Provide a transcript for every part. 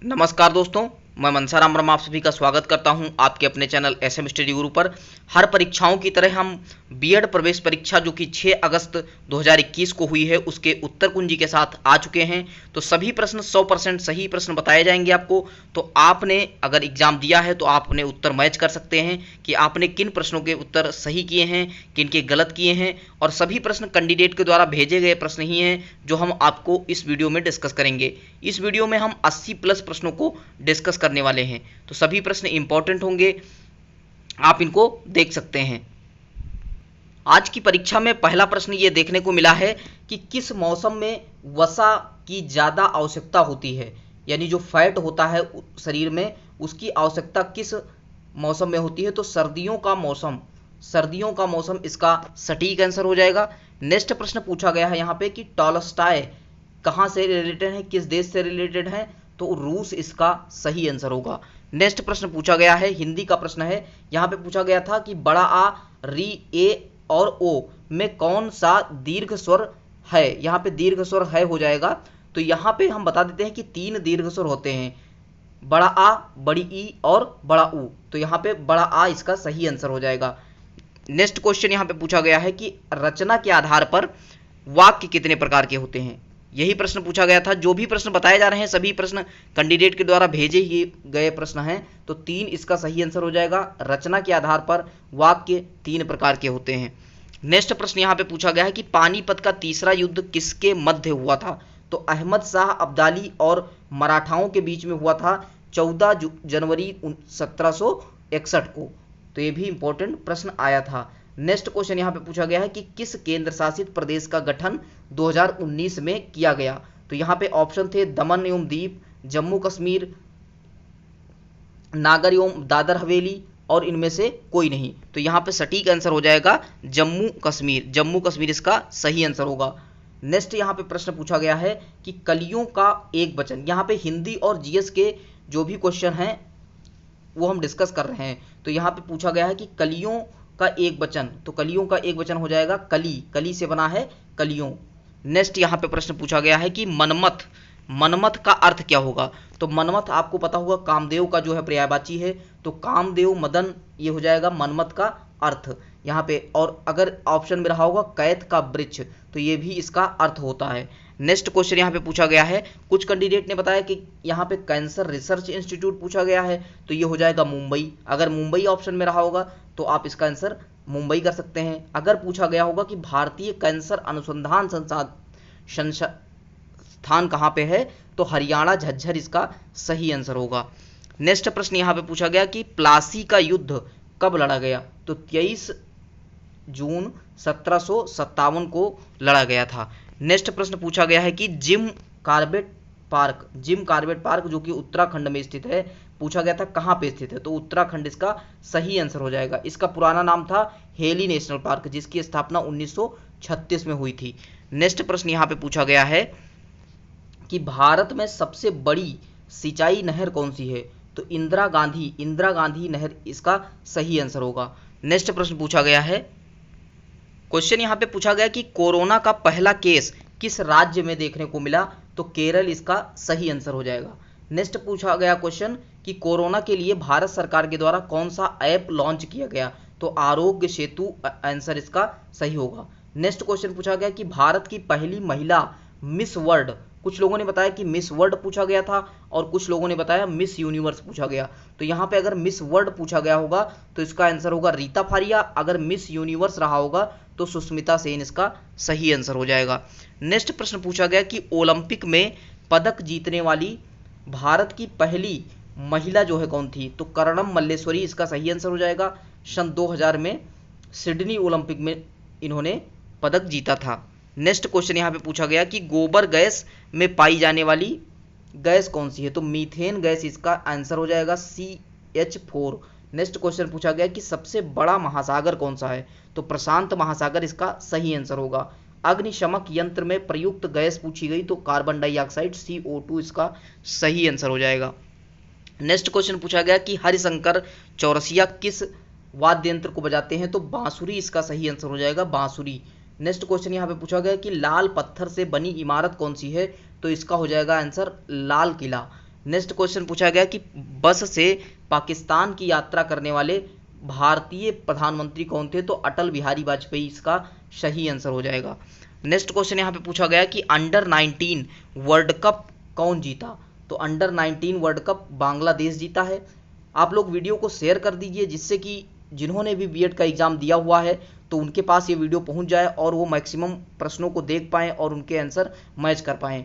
नमस्कार दोस्तों, मैं मनसाराम वर्मा आप सभी का स्वागत करता हूं आपके अपने चैनल एसएम स्टडी गुरु पर। हर परीक्षाओं की तरह हम बीएड प्रवेश परीक्षा जो कि 6 अगस्त 2021 को हुई है उसके उत्तर कुंजी के साथ आ चुके हैं। तो सभी प्रश्न 100% सही प्रश्न बताए जाएंगे आपको। तो आपने अगर एग्जाम दिया है तो आप अपने उत्तर मैच कर सकते हैं कि आपने किन प्रश्नों के उत्तर सही किए हैं, किन के गलत किए हैं। और सभी प्रश्न कैंडिडेट के द्वारा भेजे गए प्रश्न ही हैं जो हम आपको इस वीडियो में डिस्कस करेंगे। इस वीडियो में हम 80 प्लस प्रश्नों को डिस्कस करने वाले हैं, तो सभी प्रश्न इंपॉर्टेंट होंगे, आप इनको देख सकते हैं। आज की परीक्षा में पहला प्रश्न ये देखने को मिला है कि किस मौसम में वसा की ज़्यादा आवश्यकता होती है, यानी जो फैट होता है शरीर में उसकी आवश्यकता किस मौसम में होती है। तो सर्दियों का मौसम इसका सटीक आंसर हो जाएगा। नेक्स्ट प्रश्न पूछा गया है यहाँ पे कि टॉलस्टॉय कहाँ से रिलेटेड है, किस देश से रिलेटेड है, तो रूस इसका सही आंसर होगा। नेक्स्ट प्रश्न पूछा गया है, हिंदी का प्रश्न है। यहाँ पे पूछा गया था कि बड़ा आ, री, ए और ओ में कौन सा दीर्घ स्वर है। यहाँ पे दीर्घ स्वर है हो जाएगा। तो यहाँ पे हम बता देते हैं कि 3 दीर्घ स्वर होते हैं, बड़ा आ, बड़ी ई और बड़ा ऊ। तो यहाँ पे बड़ा आ इसका सही आंसर हो जाएगा। नेक्स्ट क्वेश्चन यहाँ पे पूछा गया है कि रचना के आधार पर वाक्य कितने प्रकार के होते हैं। यही प्रश्न पूछा गया था। जो भी प्रश्न बताए जा रहे हैं सभी प्रश्न कैंडिडेट के द्वारा भेजे ही गए प्रश्न हैं, तो 3 इसका सही आंसर हो जाएगा। रचना के आधार पर वाक्य 3 प्रकार के होते हैं। नेक्स्ट प्रश्न यहाँ पे पूछा गया है कि पानीपत का तीसरा युद्ध किसके मध्य हुआ था। तो अहमद शाह अब्दाली और मराठाओं के बीच में हुआ था 14 जनवरी 1761 को। तो ये भी इंपॉर्टेंट प्रश्न आया था। नेक्स्ट क्वेश्चन यहाँ पे पूछा गया है कि किस केंद्र शासित प्रदेश का गठन 2019 में किया गया। तो यहाँ पे ऑप्शन थे दमन एवं दीप, जम्मू कश्मीर, नागर एवं दादर हवेली और इनमें से कोई नहीं। तो यहाँ पे सटीक आंसर हो जाएगा जम्मू कश्मीर इसका सही आंसर होगा। नेक्स्ट यहाँ पे प्रश्न पूछा गया है कि कलियों का एक वचन। यहाँ पे हिंदी और जीएस के जो भी क्वेश्चन हैं वो हम डिस्कस कर रहे हैं। तो यहाँ पे पूछा गया है कि कलियों का एक वचन, तो कलियों का एक वचन हो जाएगा कली से बना है कलियों। नेक्स्ट यहाँ पे प्रश्न पूछा गया है कि मनमथ का अर्थ क्या होगा। तो मनमथ आपको पता होगा कामदेव का जो है पर्यायवाची है, तो कामदेव मदन ये हो जाएगा मनमथ का अर्थ यहाँ पे। और अगर ऑप्शन में रहा होगा कैथ का वृक्ष, तो ये भी इसका अर्थ होता है। नेक्स्ट क्वेश्चन यहाँ पे पूछा गया है, कुछ कैंडिडेट ने बताया कि यहाँ पे कैंसर रिसर्च इंस्टीट्यूट पूछा गया है, तो ये हो जाएगा मुंबई। अगर मुंबई ऑप्शन में रहा होगा तो आप इसका आंसर मुंबई कर सकते हैं। अगर पूछा गया होगा कि भारतीय कैंसर अनुसंधान संस्थान कहाँ पे है, तो हरियाणा झज्जर इसका सही आंसर होगा। नेक्स्ट प्रश्न यहाँ पे पूछा गया कि प्लासी का युद्ध कब लड़ा गया। तो 23 जून 1757 को लड़ा गया था। नेक्स्ट प्रश्न पूछा गया है कि जिम कार्बेट पार्क जो कि उत्तराखंड में स्थित है, पूछा गया था कहाँ पे स्थित है, तो उत्तराखंड इसका सही आंसर हो जाएगा। इसका पुराना नाम था हेली नेशनल पार्क, जिसकी स्थापना 1936 में हुई थी। नेक्स्ट प्रश्न यहाँ पे पूछा गया है कि भारत में सबसे बड़ी सिंचाई नहर कौन सी है। तो इंदिरा गांधी नहर इसका सही आंसर होगा। नेक्स्ट प्रश्न पूछा गया है, क्वेश्चन यहाँ पे पूछा गया कि कोरोना का पहला केस किस राज्य में देखने को मिला। तो केरल इसका सही आंसर हो जाएगा। नेक्स्ट पूछा गया क्वेश्चन कि कोरोना के लिए भारत सरकार के द्वारा कौन सा ऐप लॉन्च किया गया। तो आरोग्य सेतु आंसर इसका सही होगा। नेक्स्ट क्वेश्चन पूछा गया कि भारत की पहली महिला मिस वर्ल्ड, कुछ लोगों ने बताया कि मिस वर्ल्ड पूछा गया था और कुछ लोगों ने बताया मिस यूनिवर्स पूछा गया। तो यहाँ पे अगर मिस वर्ल्ड पूछा गया होगा तो इसका आंसर होगा रीता फारिया। अगर मिस यूनिवर्स रहा होगा तो सुष्मिता सेन इसका सही आंसर हो जाएगा। नेक्स्ट प्रश्न पूछा गया कि ओलंपिक में पदक जीतने वाली भारत की पहली महिला जो है कौन थी। तो कर्णम मल्लेश्वरी इसका सही आंसर हो जाएगा। सन 2000 में सिडनी ओलंपिक में इन्होंने पदक जीता था। नेक्स्ट क्वेश्चन यहाँ पे पूछा गया कि गोबर गैस में पाई जाने वाली गैस कौन सी है। तो मीथेन गैस इसका आंसर हो जाएगा CH4। नेक्स्ट क्वेश्चन पूछा गया कि सबसे बड़ा महासागर कौन सा है। तो प्रशांत महासागर इसका सही आंसर होगा। अग्निशमक यंत्र में प्रयुक्त गैस पूछी गई, तो कार्बन डाइऑक्साइड CO2 इसका सही आंसर हो जाएगा। नेक्स्ट क्वेश्चन पूछा गया कि हरिशंकर चौरसिया किस वाद्य यंत्र को बजाते हैं। तो बांसुरी इसका सही आंसर हो जाएगा, बांसुरी। नेक्स्ट क्वेश्चन यहाँ पे पूछा गया कि लाल पत्थर से बनी इमारत कौन सी है। तो इसका हो जाएगा answer Lal Qila. Next question पूछा गया कि बस से पाकिस्तान की यात्रा करने वाले भारतीय प्रधानमंत्री कौन थे, तो अटल बिहारी वाजपेयी इसका सही आंसर हो जाएगा। नेक्स्ट क्वेश्चन यहाँ पे पूछा गया कि अंडर 19 वर्ल्ड कप कौन जीता, तो अंडर 19 वर्ल्ड कप बांग्लादेश जीता है। आप लोग वीडियो को शेयर कर दीजिए जिससे कि जिन्होंने भी बीएड का एग्जाम दिया हुआ है तो उनके पास ये वीडियो पहुंच जाए और वो मैक्सिमम प्रश्नों को देख पाएँ और उनके आंसर मैच कर पाएँ।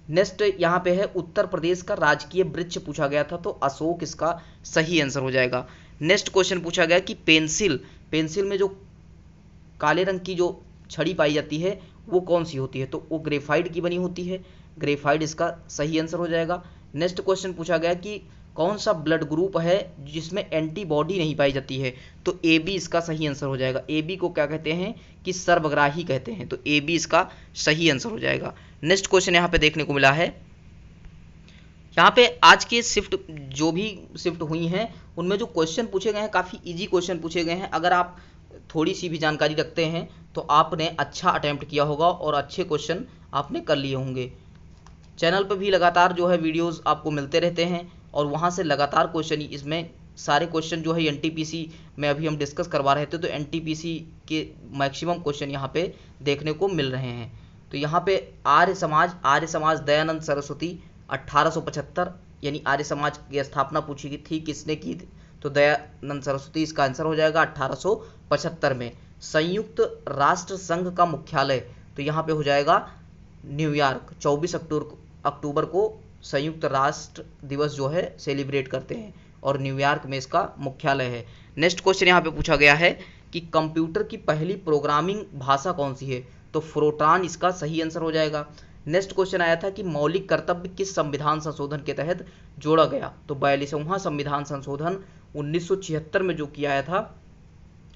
नेक्स्ट यहाँ पे है उत्तर प्रदेश का राजकीय वृक्ष पूछा गया था, तो अशोक इसका सही आंसर हो जाएगा। नेक्स्ट क्वेश्चन पूछा गया कि पेंसिल में जो काले रंग की जो छड़ी पाई जाती है वो कौन सी होती है, तो वो ग्रेफाइट की बनी होती है, ग्रेफाइट इसका सही आंसर हो जाएगा। नेक्स्ट क्वेश्चन पूछा गया कि कौन सा ब्लड ग्रुप है जिसमें एंटीबॉडी नहीं पाई जाती है, तो ए बी इसका सही आंसर हो जाएगा। ए बी को क्या कहते हैं कि सर्वग्राही कहते हैं, तो ए बी इसका सही आंसर हो जाएगा। नेक्स्ट क्वेश्चन यहाँ पे देखने को मिला है, यहाँ पे आज के जो भी शिफ्ट हुई हैं उनमें जो क्वेश्चन पूछे गए हैं काफ़ी इजी क्वेश्चन पूछे गए हैं। अगर आप थोड़ी सी भी जानकारी रखते हैं तो आपने अच्छा अटेम्प्ट किया होगा और अच्छे क्वेश्चन आपने कर लिए होंगे। चैनल पर भी लगातार जो है वीडियोस आपको मिलते रहते हैं और वहाँ से लगातार क्वेश्चन, इसमें सारे क्वेश्चन जो है एनटीपीसी में अभी हम डिस्कस करवा रहे थे तो एनटीपीसी के मैक्सिमम क्वेश्चन यहाँ पे देखने को मिल रहे हैं। तो यहाँ पे आर्य समाज दयानंद सरस्वती 1875, यानी आर्य समाज की स्थापना पूछी गई थी किसने की थी, तो दयानंद सरस्वती इसका आंसर हो जाएगा 1875 में। संयुक्त राष्ट्र संघ का मुख्यालय, तो यहाँ पे हो जाएगा न्यूयॉर्क। 24 अक्टूबर को संयुक्त राष्ट्र दिवस जो है सेलिब्रेट करते हैं और न्यूयॉर्क में इसका मुख्यालय है। नेक्स्ट क्वेश्चन यहाँ पे पूछा गया है कि कंप्यूटर की पहली प्रोग्रामिंग भाषा कौन सी है, तो फोर्ट्रान इसका सही आंसर हो जाएगा। नेक्स्ट क्वेश्चन आया था कि मौलिक कर्तव्य किस संविधान संशोधन के तहत जोड़ा गया, तो 42वां संविधान संशोधन 1976 में जो किया गया था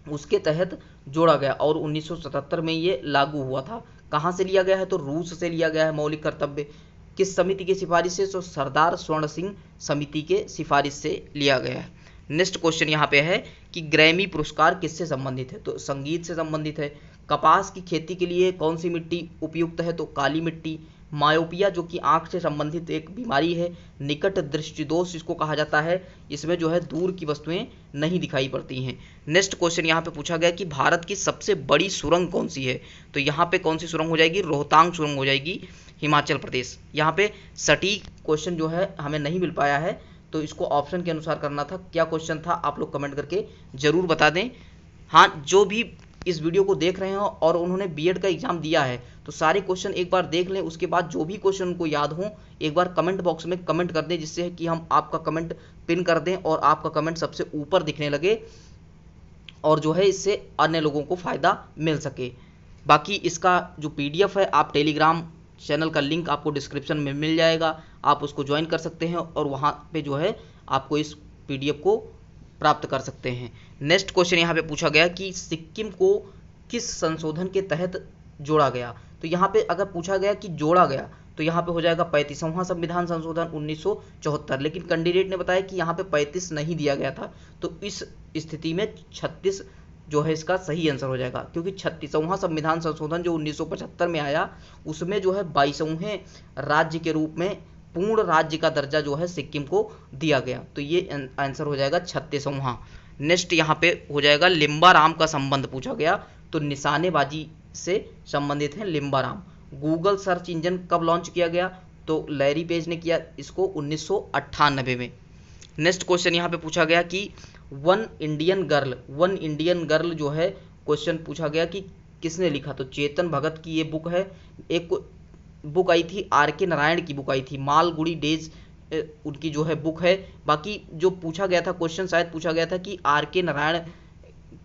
उसके तहत जोड़ा गया और 1977 में ये लागू हुआ था। कहाँ से लिया गया है, तो रूस से लिया गया है मौलिक कर्तव्य। किस समिति की सिफारिश से, तो सरदार स्वर्ण सिंह समिति के सिफारिश से लिया गया है। नेक्स्ट क्वेश्चन यहाँ पे है कि ग्रैमी पुरस्कार किससे संबंधित है, तो संगीत से संबंधित है। कपास की खेती के लिए कौन सी मिट्टी उपयुक्त है, तो काली मिट्टी। मायोपिया जो कि आंख से संबंधित एक बीमारी है, निकट दृष्टि दोष इसको कहा जाता है, इसमें जो है दूर की वस्तुएं नहीं दिखाई पड़ती हैं। नेक्स्ट क्वेश्चन यहाँ पे पूछा गया कि भारत की सबसे बड़ी सुरंग कौन सी है, तो यहाँ पे कौन सी सुरंग हो जाएगी, रोहतांग सुरंग हो जाएगी, हिमाचल प्रदेश। यहाँ पे सटीक क्वेश्चन जो है हमें नहीं मिल पाया है तो इसको ऑप्शन के अनुसार करना था। क्या क्वेश्चन था आप लोग कमेंट करके जरूर बता दें। हाँ, जो भी इस वीडियो को देख रहे हो और उन्होंने बीएड का एग्जाम दिया है तो सारे क्वेश्चन एक बार देख लें, उसके बाद जो भी क्वेश्चन उनको याद हो एक बार कमेंट बॉक्स में कमेंट कर दें, जिससे कि हम आपका कमेंट पिन कर दें और आपका कमेंट सबसे ऊपर दिखने लगे और जो है इससे अन्य लोगों को फ़ायदा मिल सके। बाकी इसका जो पीडीएफ है आप टेलीग्राम चैनल का लिंक आपको डिस्क्रिप्शन में मिल जाएगा, आप उसको ज्वाइन कर सकते हैं और वहाँ पे जो है आपको इस पीडीएफ को प्राप्त कर सकते हैं। नेक्स्ट क्वेश्चन यहाँ पे पूछा गया कि सिक्किम को किस संशोधन के तहत जोड़ा गया, तो यहाँ पे अगर पूछा गया कि जोड़ा गया तो यहाँ पे हो जाएगा 35वां संविधान संशोधन 1974, लेकिन कैंडिडेट ने बताया कि यहाँ पे 35 नहीं दिया गया था, तो इस स्थिति में 36 जो है इसका सही आंसर हो जाएगा, क्योंकि 36वां संविधान संशोधन जो 1975 में आया उसमें जो है 22वें राज्य के रूप में पूर्ण राज्य का दर्जा जो है सिक्किम को दिया गया, तो ये आंसर हो जाएगा 36वां। नेक्स्ट यहाँ पे हो जाएगा लिम्बाराम का संबंध पूछा गया, तो निशानेबाजी से संबंधित है लिम्बाराम। गूगल सर्च इंजन कब लॉन्च किया गया, तो लैरी पेज ने किया इसको 1998 में। नेक्स्ट क्वेश्चन यहाँ पे पूछा गया कि वन इंडियन गर्ल जो है क्वेश्चन पूछा गया कि किसने लिखा, तो चेतन भगत की ये बुक है। एक बुक आई थी आर के नारायण की बुक आई थी, मालगुडी डेज उनकी जो है बुक है। बाकी जो पूछा गया था क्वेश्चन शायद पूछा गया था कि आर के नारायण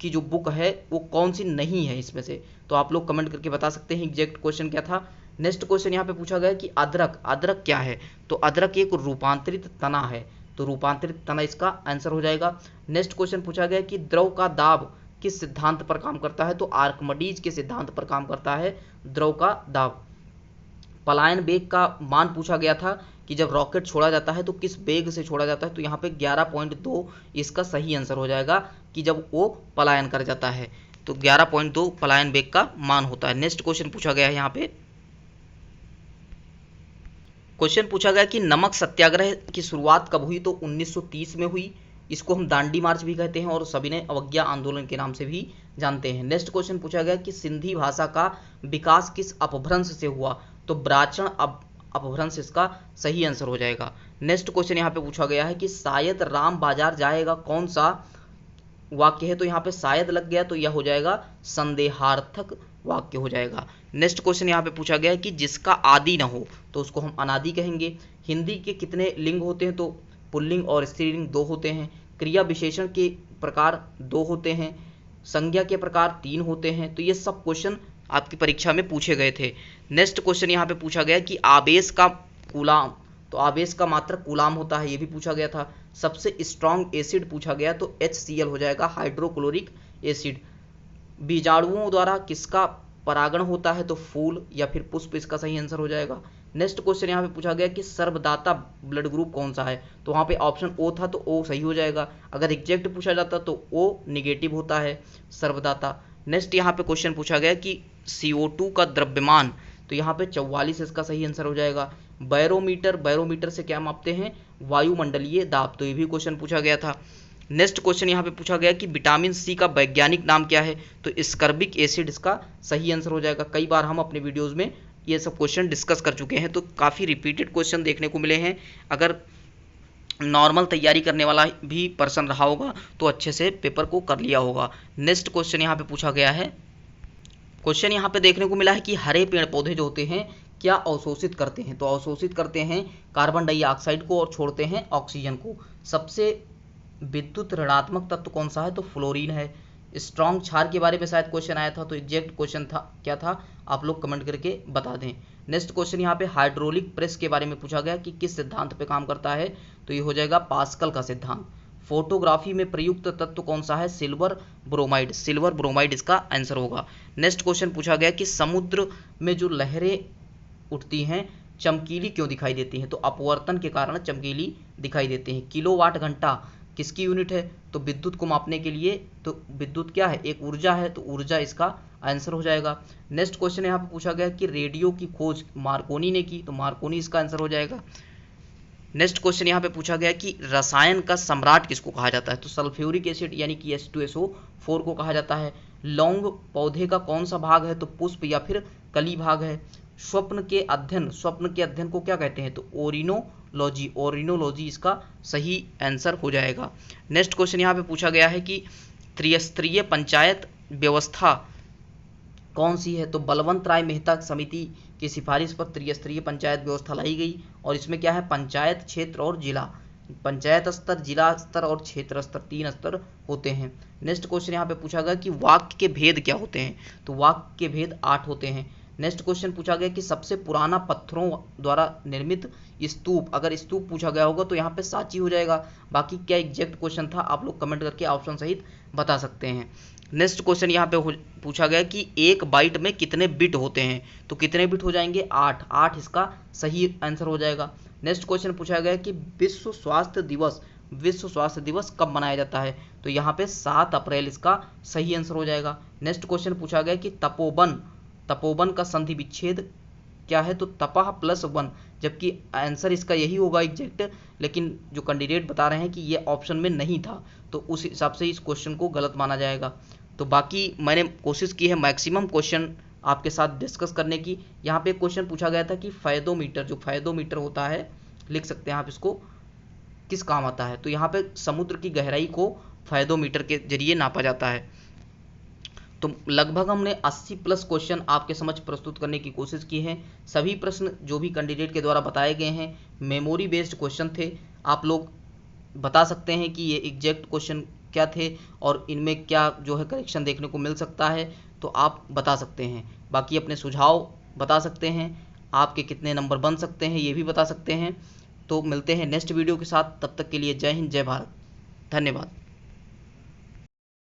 की जो बुक है वो कौन सी नहीं है इसमें से, तो आप लोग कमेंट करके बता सकते हैं एग्जैक्ट क्वेश्चन क्या था। नेक्स्ट क्वेश्चन यहाँ पे पूछा गया कि अदरक क्या है, तो अदरक एक रूपांतरित तना है, तो रूपांतरित तना इसका आंसर हो जाएगा। नेक्स्ट क्वेश्चन पूछा गया कि द्रव का दाब किस सिद्धांत पर काम करता है, तो आर्कमिडीज के सिद्धांत पर काम करता है द्रव का दाब। पलायन वेग का मान पूछा गया था कि जब रॉकेट छोड़ा जाता है तो किस वेग से छोड़ा जाता है, तो यहाँ पे 11.2 इसका सही आंसर हो जाएगा कि जब वो पलायन कर जाता है, तो 11.2 पलायन वेग का मान होता है। नेक्स्ट क्वेश्चन पूछा गया है यहाँ पे क्वेश्चन पूछा गया कि नमक सत्याग्रह की शुरुआत कब हुई, तो 1930 में हुई। इसको हम दांडी मार्च भी कहते हैं और सविनय अवज्ञा आंदोलन के नाम से भी जानते हैं। नेक्स्ट क्वेश्चन पूछा गया कि सिंधी भाषा का विकास किस अपभ्रंश से हुआ, तो ब्राह्मण अपभ्रंश इसका सही आंसर हो जाएगा। नेक्स्ट क्वेश्चन यहाँ पे पूछा गया है कि शायद राम बाजार जाएगा कौन सा वाक्य है, तो यहाँ पे शायद लग गया तो यह हो जाएगा संदेहार्थक वाक्य हो जाएगा। नेक्स्ट क्वेश्चन यहाँ पे पूछा गया है कि जिसका आदि ना हो तो उसको हम अनादि कहेंगे। हिंदी के कितने लिंग होते हैं, तो पुल्लिंग और स्त्रीलिंग 2 होते हैं। क्रिया विशेषण के प्रकार 2 होते हैं। संज्ञा के प्रकार 3 होते हैं। तो ये सब क्वेश्चन आपकी परीक्षा में पूछे गए थे। नेक्स्ट क्वेश्चन यहाँ पे पूछा गया कि आवेश का कूलाम, तो आवेश का मात्रक कूलाम होता है, ये भी पूछा गया था। सबसे स्ट्रॉन्ग एसिड पूछा गया तो HCl हो जाएगा, हाइड्रोक्लोरिक एसिड। बीजाणुओं द्वारा किसका परागण होता है, तो फूल या फिर पुष्प इसका सही आंसर हो जाएगा। नेक्स्ट क्वेश्चन यहाँ पे पूछा गया कि सर्वदाता ब्लड ग्रुप कौन सा है, तो वहाँ पे ऑप्शन O था तो O सही हो जाएगा। अगर एग्जैक्ट पूछा जाता तो O निगेटिव होता है सर्वदाता। नेक्स्ट यहाँ पे क्वेश्चन पूछा गया कि CO2 का द्रव्यमान, तो यहाँ पे 44 इसका सही आंसर हो जाएगा। बैरोमीटर, बैरोमीटर से क्या मापते हैं, वायुमंडलीय दाब, तो ये भी क्वेश्चन पूछा गया था। नेक्स्ट क्वेश्चन यहाँ पे पूछा गया कि विटामिन सी का वैज्ञानिक नाम क्या है, तो स्कर्बिक एसिड इसका सही आंसर हो जाएगा। कई बार हम अपने वीडियोस में ये सब क्वेश्चन डिस्कस कर चुके हैं, तो काफ़ी रिपीटेड क्वेश्चन देखने को मिले हैं। अगर नॉर्मल तैयारी करने वाला भी पर्सन रहा होगा तो अच्छे से पेपर को कर लिया होगा। नेक्स्ट क्वेश्चन यहाँ पे पूछा गया है, क्वेश्चन यहाँ पे देखने को मिला है कि हरे पेड़ पौधे जो होते हैं क्या अवशोषित करते हैं, तो अवशोषित करते हैं कार्बन डाइऑक्साइड को और छोड़ते हैं ऑक्सीजन को। सबसे विद्युत ऋणात्मक तत्व कौन सा है, तो फ्लोरीन है। स्ट्रॉन्ग क्षार के बारे में शायद क्वेश्चन आया था, तो एग्जैक्ट क्वेश्चन था क्या था आप लोग कमेंट करके बता दें। नेक्स्ट क्वेश्चन यहाँ पे हाइड्रोलिक प्रेस के बारे में पूछा गया कि किस सिद्धांत पे काम करता है, तो ये हो जाएगा पास्कल का सिद्धांत। फोटोग्राफी में प्रयुक्त तत्व कौन सा है, सिल्वर ब्रोमाइड, सिल्वर ब्रोमाइड इसका आंसर होगा। नेक्स्ट क्वेश्चन पूछा गया कि समुद्र में जो लहरें उठती हैं चमकीली क्यों दिखाई देती हैं, तो अपवर्तन के कारण चमकीली दिखाई देती हैं। किलोवाट घंटा किसकी यूनिट है, तो विद्युत को मापने के लिए, तो विद्युत क्या है, एक ऊर्जा है, तो ऊर्जा इसका आंसर हो जाएगा। नेक्स्ट क्वेश्चन यहाँ पे पूछा गया कि रेडियो की खोज मार्कोनी ने की, तो मार्कोनी इसका आंसर हो जाएगा। नेक्स्ट क्वेश्चन यहाँ पे पूछा गया कि रसायन का सम्राट किसको कहा जाता है, तो सल्फ्यूरिक एसिड यानी कि H2SO4 को कहा जाता है। लौंग पौधे का कौन सा भाग है, तो पुष्प या फिर कली भाग है। स्वप्न के अध्ययन को क्या कहते हैं, तो ओरिनोलॉजी, ओरिनोलॉजी इसका सही आंसर हो जाएगा। नेक्स्ट क्वेश्चन यहाँ पे पूछा गया है कि त्रिस्तरीय पंचायत व्यवस्था कौन सी है, तो बलवंत राय मेहता समिति की सिफारिश पर त्रिस्तरीय पंचायत व्यवस्था लाई गई। और इसमें क्या है, पंचायत, क्षेत्र और जिला, पंचायत स्तर, जिला स्तर और क्षेत्र स्तर, 3 स्तर होते हैं। नेक्स्ट क्वेश्चन यहाँ पे पूछा गया कि वाक्य के भेद क्या होते हैं, तो वाक्य के भेद 8 होते हैं। नेक्स्ट क्वेश्चन पूछा गया कि सबसे पुराना पत्थरों द्वारा निर्मित स्तूप, अगर स्तूप पूछा गया होगा तो यहाँ पे सांची हो जाएगा। बाकी क्या एग्जैक्ट क्वेश्चन था आप लोग कमेंट करके ऑप्शन सहित बता सकते हैं। नेक्स्ट क्वेश्चन यहाँ पे पूछा गया कि एक बाइट में कितने बिट होते हैं, तो कितने बिट हो जाएंगे, 8 इसका सही आंसर हो जाएगा। नेक्स्ट क्वेश्चन पूछा गया कि विश्व स्वास्थ्य दिवस कब मनाया जाता है, तो यहाँ पे 7 अप्रैल इसका सही आंसर हो जाएगा। नेक्स्ट क्वेश्चन पूछा गया कि तपोवन का संधि विच्छेद क्या है, तो तपह प्लस 1, जबकि आंसर इसका यही होगा एग्जैक्ट, लेकिन जो कैंडिडेट बता रहे हैं कि ये ऑप्शन में नहीं था, तो उस हिसाब से इस क्वेश्चन को गलत माना जाएगा। तो बाकी मैंने कोशिश की है मैक्सिमम क्वेश्चन आपके साथ डिस्कस करने की। यहाँ पे क्वेश्चन पूछा गया था कि फायदोमीटर, जो फायदोमीटर होता है, लिख सकते हैं आप इसको, किस काम आता है, तो यहाँ पे समुद्र की गहराई को फायदोमीटर के जरिए नापा जाता है। तो लगभग हमने 80 प्लस क्वेश्चन आपके समझ प्रस्तुत करने की कोशिश की है। सभी प्रश्न जो भी कैंडिडेट के द्वारा बताए गए हैं मेमोरी बेस्ड क्वेश्चन थे। आप लोग बता सकते हैं कि ये एग्जैक्ट क्वेश्चन क्या थे और इनमें क्या जो है करेक्शन देखने को मिल सकता है, तो आप बता सकते हैं। बाकी अपने सुझाव बता सकते हैं, आपके कितने नंबर बन सकते हैं ये भी बता सकते हैं। तो मिलते हैं नेक्स्ट वीडियो के साथ, तब तक के लिए जय हिंद, जय भारत, धन्यवाद।